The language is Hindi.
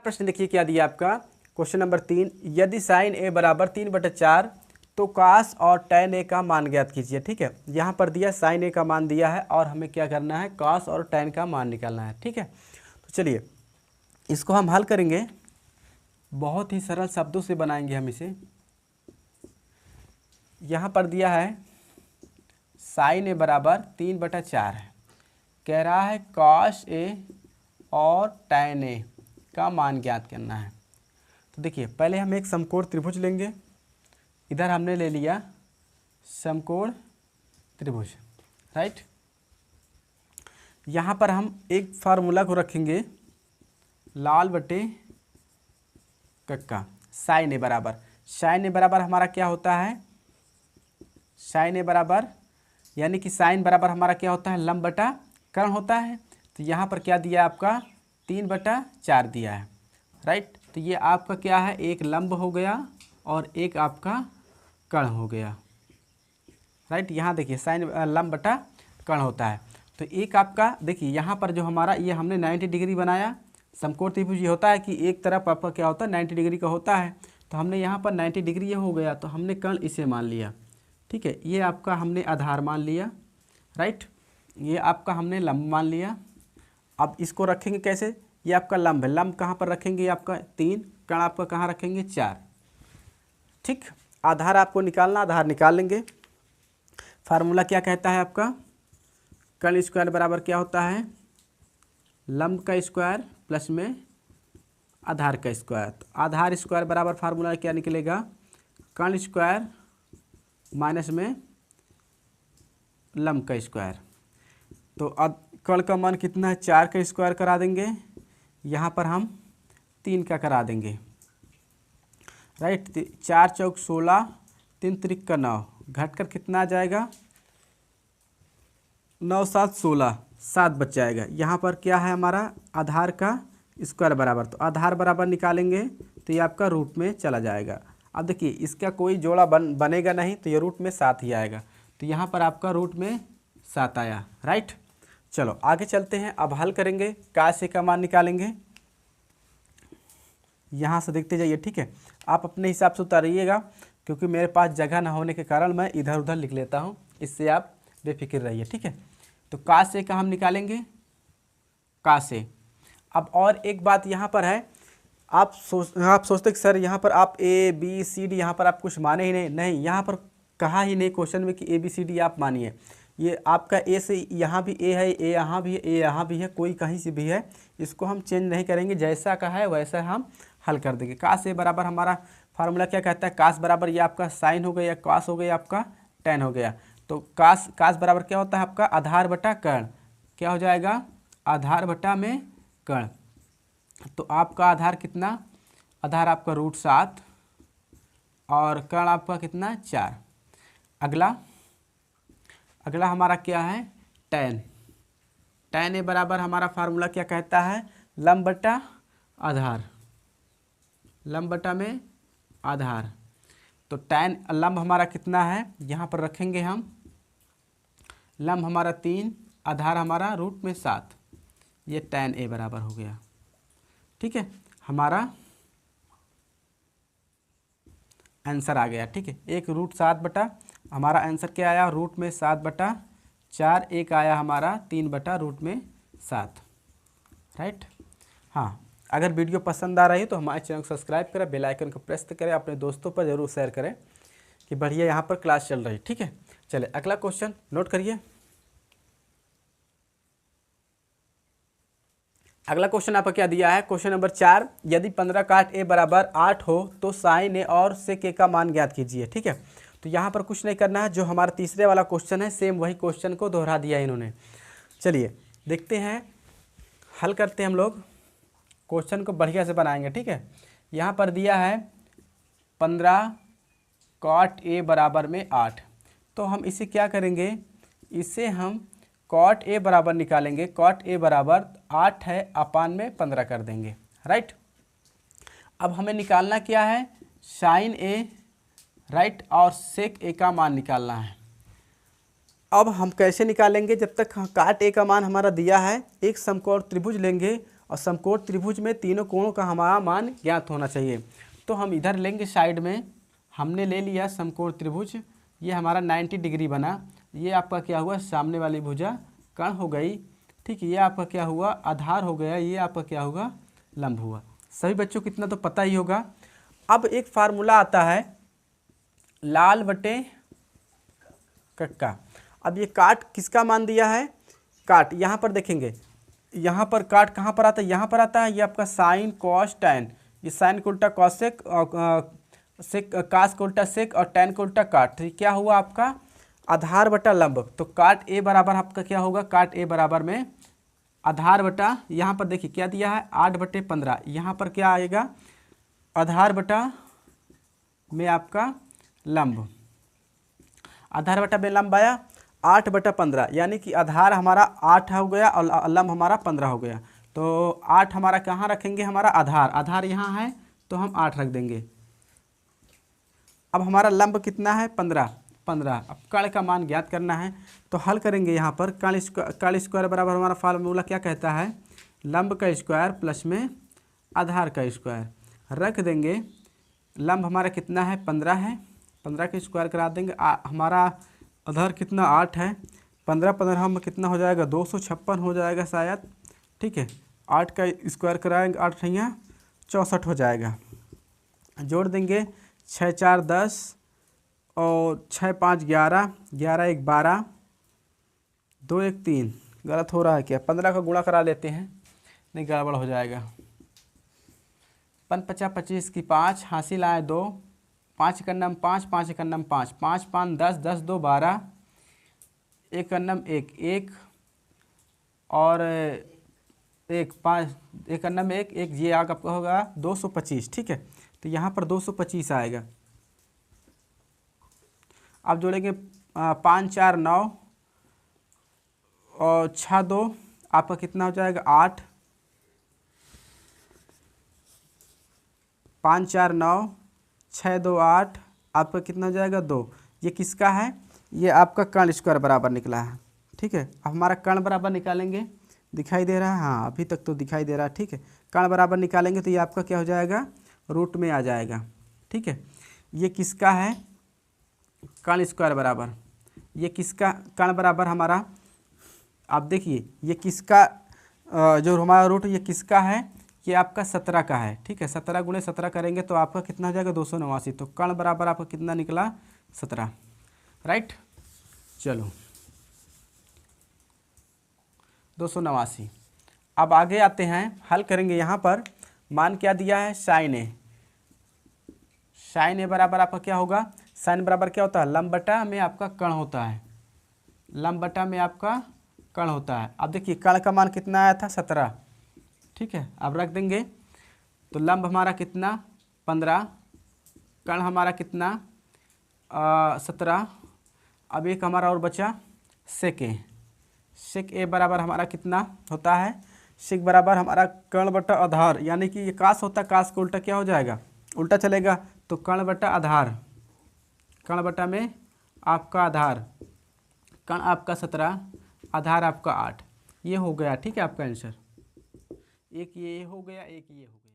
प्रश्न देखिए क्या दिया आपका, क्वेश्चन नंबर 3, यदि साइन ए बराबर 3/4 तो कास और टैन ए का मान ज्ञात कीजिए। ठीक है, यहाँ पर दिया साइन ए का मान दिया है और हमें क्या करना है, कास और टैन का मान निकालना है। ठीक है, तो चलिए इसको हम हल करेंगे, बहुत ही सरल शब्दों से बनाएंगे हम इसे। यहाँ पर दिया है साइन ए बराबर 3/4 है, कह रहा है कॉस ए और टैन ए का मान ज्ञात करना है। तो देखिए पहले हम एक समकोण त्रिभुज लेंगे, इधर हमने ले लिया समकोण त्रिभुज, राइट। यहाँ पर हम एक फार्मूला को रखेंगे लाल बटे कक्का, साइन ए बराबर हमारा क्या होता है, साइन ए बराबर यानी कि साइन बराबर हमारा क्या होता है, लंब बटा कर्ण होता है। तो यहाँ पर क्या दिया आपका 3/4 दिया है, राइट। तो ये आपका क्या है, एक लंब हो गया और एक आपका कर्ण हो गया, राइट। यहाँ देखिए साइन लंब बटा कर्ण होता है। तो एक आपका देखिए यहाँ पर जो हमारा ये हमने 90 डिग्री बनाया, समकोण त्रिभुज ये होता है कि एक तरफ आपका क्या होता है 90 डिग्री का होता है। तो हमने यहाँ पर 90 डिग्री ये हो गया, तो हमने कर्ण इसे मान लिया। ठीक है, ये आपका हमने आधार मान लिया, राइट। ये आपका हमने लंब मान लिया। अब इसको रखेंगे कैसे, ये आपका लंब है, लंब कहाँ पर रखेंगे, ये आपका 3, कर्ण आपका कहाँ रखेंगे 4। ठीक, आधार आपको निकालना, आधार निकाल लेंगे। फार्मूला क्या कहता है आपका, कर्ण स्क्वायर बराबर क्या होता है, लंब का स्क्वायर प्लस में आधार का स्क्वायर। तो आधार स्क्वायर बराबर फार्मूला क्या निकलेगा, कर्ण स्क्वायर माइनस में लंब का स्क्वायर। तो अब कर्ण का मान कितना है, 4 का स्क्वायर करा देंगे, यहाँ पर हम 3 का करा देंगे, राइट। 4 चौक 16, 3 त्रिक का 9, घटकर कितना आ जाएगा 9 7 16, 7 बच जाएगा। यहाँ पर क्या है हमारा आधार का स्क्वायर बराबर, तो आधार बराबर निकालेंगे तो ये आपका रूट में चला जाएगा। अब देखिए इसका कोई जोड़ा बनेगा नहीं, तो ये रूट में 7 ही आएगा। तो यहाँ पर आपका रूट में 7 आया, राइट। चलो आगे चलते हैं, अब हल करेंगे, कास ए का मान निकालेंगे। यहाँ से देखते जाइए, ठीक है। आप अपने हिसाब से उतारिएगा, क्योंकि मेरे पास जगह ना होने के कारण मैं इधर उधर लिख लेता हूँ, इससे आप बेफिक्र रहिए, ठीक है। तो कास ए का हम निकालेंगे, कास ए। अब और एक बात यहाँ पर है, आप सोचते कि सर यहाँ पर आप ए बी सी डी यहाँ पर आप कुछ माने ही नहीं, यहाँ पर कहा ही नहीं क्वेश्चन में कि ए बी सी डी आप मानिए। ये आपका ए से यहाँ भी ए है, ए यहाँ भी है, ए यहाँ भी है, कोई कहीं से भी है, इसको हम चेंज नहीं करेंगे, जैसा कहा है वैसा हम हल कर देंगे। कास ए बराबर हमारा फार्मूला क्या कहता है, कास बराबर ये आपका साइन हो गया, कास हो गया आपका टैन हो गया। तो कास बराबर क्या होता है आपका आधार बटा कर्ण, क्या हो जाएगा आधार बटा में कर्ण। तो आपका आधार कितना, आधार आपका √7 और कर्ण आपका कितना 4। अगला हमारा क्या है टैन। टैन ए बराबर हमारा फार्मूला क्या कहता है, लंब बटा आधार, लंब बटा में आधार। तो टैन लंब हमारा कितना है, यहाँ पर रखेंगे हम, लंब हमारा 3, आधार हमारा √7, ये टैन ए बराबर हो गया। ठीक है, हमारा आंसर आ गया। ठीक है, एक √7 बटा हमारा आंसर क्या आया, √7/4, एक आया हमारा 3/√7, राइट। हाँ, अगर वीडियो पसंद आ रही है तो हमारे चैनल को सब्सक्राइब करें, बेल आइकन को प्रेस करें, अपने दोस्तों पर जरूर शेयर करें कि बढ़िया यहाँ पर क्लास चल रही। ठीक है, चले अगला क्वेश्चन नोट करिए। अगला क्वेश्चन आपका क्या दिया है, क्वेश्चन नंबर 4, यदि 15 काट ए बराबर 8 हो तो साइन ए और सेक ए का मान ज्ञात कीजिए। ठीक है, तो यहाँ पर कुछ नहीं करना है, जो हमारा तीसरे वाला क्वेश्चन है सेम वही क्वेश्चन को दोहरा दिया है इन्होंने। चलिए देखते हैं, हल करते हैं हम लोग, क्वेश्चन को बढ़िया से बनाएंगे। ठीक है, यहाँ पर दिया है 15 कॉट ए बराबर में 8, तो हम इसे क्या करेंगे, इसे हम कॉट ए बराबर निकालेंगे, कॉट ए बराबर 8 है अपान में 15 कर देंगे, राइट। अब हमें निकालना क्या है, साइन ए, राइट, और सेक ए का मान निकालना है। अब हम कैसे निकालेंगे, जब तक काट ए का मान हमारा दिया है, एक समकोण त्रिभुज लेंगे और समकोण त्रिभुज में तीनों कोणों का हमारा मान ज्ञात होना चाहिए। तो हम इधर लेंगे साइड में, हमने ले लिया समकोण त्रिभुज, ये हमारा 90 डिग्री बना। ये आपका क्या हुआ, सामने वाली भुजा कर्ण हो गई, ठीक है। ये आपका क्या हुआ, आधार हो गया। ये आपका क्या होगा, लंब हुआ। सभी बच्चों को इतना तो पता ही होगा। अब एक फार्मूला आता है लाल बटे कक्का। अब ये काट किसका मान दिया है, काट यहाँ पर देखेंगे, यहाँ पर काट कहाँ पर आता है, यहाँ पर आता है। ये आपका साइन कॉस टैन, ये साइन को उल्टा कॉसेक और सेक, कास को उल्टा सेक और टैन को उल्टा काट। तो क्या हुआ आपका आधार बटा लंब। तो काट ए बराबर आपका क्या होगा, काट ए बराबर में आधार बटा, यहाँ पर देखिए क्या दिया है 8/15, यहाँ पर क्या आएगा आधार बटा में आपका लंब, आधार बटा में लंब आया 8/15, यानी कि आधार हमारा 8 हो गया और लंब हमारा 15 हो गया। तो 8 हमारा कहाँ रखेंगे, हमारा आधार, आधार यहाँ है तो हम 8 रख देंगे। अब हमारा लंब कितना है 15। अब कर्ण का मान ज्ञात करना है तो हल करेंगे। यहाँ पर कर्ण स्क्वायर बराबर हमारा फार्मूला क्या कहता है, लंब का स्क्वायर प्लस में आधार का स्क्वायर रख देंगे। लंब हमारा कितना है 15 है, 15 का स्क्वायर करा देंगे। हमारा आधार कितना 8 है, 15 में कितना हो जाएगा 256 हो जाएगा शायद, ठीक है। 8 का स्क्वायर कराएंगे, 8 यहाँ 64 हो जाएगा। जोड़ देंगे 6 4 10 और 6 5 11, 11 1 12, 2 1 3, गलत हो रहा है क्या, 15 का गुणा करा लेते हैं, नहीं गड़बड़ हो जाएगा। 5 50 25 की 5, हासिल आए 2, 5 एकन्नम 5, 5 एकन्नम 5, 5 5 10, 10 2 12, एक अन्नम 1 1 और 1 5, एक अन्नम 1 1, ये आग आपका होगा 225, ठीक है। तो यहाँ पर 225 आएगा। अब जोड़ेंगे 5 4 9 और 6 2, आपका कितना हो जाएगा 8, 5 4 9 6 2 8, आपका कितना हो जाएगा 2। ये किसका है, ये आपका कर्ण स्क्वायर बराबर निकला है, ठीक है। अब हमारा कर्ण बराबर निकालेंगे, दिखाई दे रहा है, हाँ अभी तक तो दिखाई दे रहा है, ठीक है। कर्ण बराबर निकालेंगे तो ये आपका क्या हो जाएगा, रूट में आ जाएगा, ठीक है। ये किसका है, कर्ण स्क्वायर बराबर, ये किसका कर्ण बराबर हमारा, आप देखिए ये किसका जो हमारा रूट ये किसका है, ये आपका 17 का है, ठीक है। 17 गुणे 17 करेंगे तो आपका कितना हो जाएगा 289। तो कर्ण बराबर आपका कितना निकला 17, राइट। चलो 289। अब आगे आते हैं, हल करेंगे। यहाँ पर मान क्या दिया है, साइन ए। साइन ए बराबर आपका क्या होगा, साइन बराबर क्या होता है, लंब बटा में आपका कर्ण होता है, लंब बटा में आपका कर्ण होता है। अब देखिए कर्ण का मान कितना आया था 17, ठीक है। अब रख देंगे तो लंब हमारा कितना 15, कर्ण हमारा कितना 17। अब एक हमारा और बचा सेक ए। सेक ए बराबर हमारा कितना होता है, सेक बराबर हमारा कर्ण बटा आधार, यानी कि ये कास होता है, कास को उल्टा क्या हो जाएगा, उल्टा चलेगा। तो कर्ण बटा आधार, कर्ण बटा में आपका आधार, कर्ण आपका 17, आधार आपका 8, ये हो गया, ठीक है आपका आंसर। एक ये हो गया, एक ये हो गया।